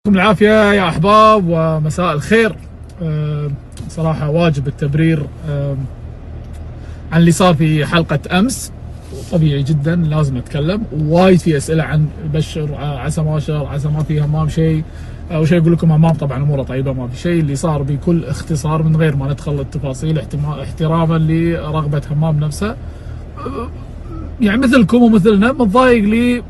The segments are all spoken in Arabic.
يعطيكم العافية يا أحباب ومساء الخير. صراحة واجب التبرير عن اللي صار في حلقة أمس. طبيعي جدا لازم أتكلم، وايد في أسئلة عن بشر، عسى ما شر، عسى ما في همام شيء أو شيء. أقول لكم همام طبعا أموره طيبة، ما في شيء. اللي صار بكل اختصار من غير ما ندخل التفاصيل، احتراما لرغبة همام نفسه. يعني مثلكم ومثلنا متضايق لي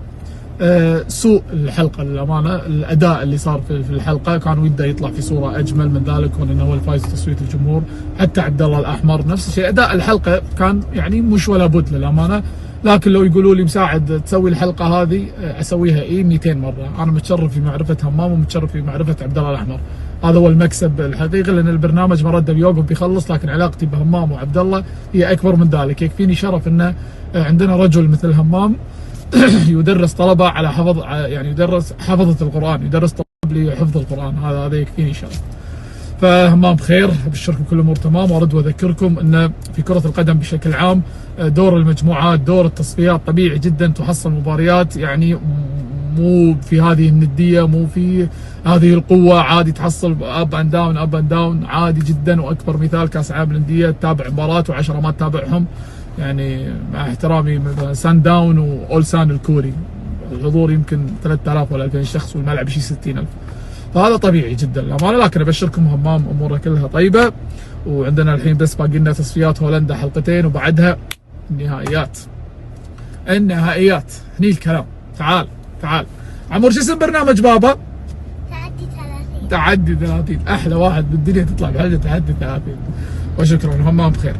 سوء الحلقه للامانه. الاداء اللي صار في الحلقه كان وده يطلع في صوره اجمل من ذلك، وانه هو الفايز تصويت الجمهور. حتى عبد الله الاحمر نفس الشيء، اداء الحلقه كان يعني مش ولا بد للامانه. لكن لو يقولوا لي مساعد تسوي الحلقه هذه اسويها 200 مره. انا متشرف في معرفه همام ومتشرف في معرفه عبد الله الاحمر. هذا هو المكسب الحقيقي، لان البرنامج مرده بيوقف بيخلص، لكن علاقتي بهمام وعبد الله هي اكبر من ذلك. يكفيني شرف انه عندنا رجل مثل همام يدرس طلبه على حفظ، يعني يدرس حفظة القرآن، يدرس طلاب لحفظ القرآن. هذا يكفيني شرف. فهمام بخير، ابشركم كل امور تمام. وارد واذكركم ان في كرة القدم بشكل عام دور المجموعات، دور التصفيات طبيعي جدا تحصل مباريات يعني مو في هذه الندية، مو في هذه القوة. عادي تحصل اب اند داون اب اند داون عادي جدا. واكبر مثال كاس العالم للاندية، تتابع مباراة و10 ما تتابعهم. يعني مع احترامي سان داون واولسان الكوري، الحضور يمكن 3000 ولا 2000 شخص والملعب شيء 60000. فهذا طبيعي جدا للامانه. لكن ابشركم همام اموره كلها طيبه. وعندنا الحين بس باقي لنا تصفيات هولندا حلقتين، وبعدها النهائيات. هني الكلام. تعال عمور، شو اسم برنامج بابا؟ تعدي 30. احلى واحد بالدنيا تطلع بحلقه تعدي 30. وشكرا، همام بخير.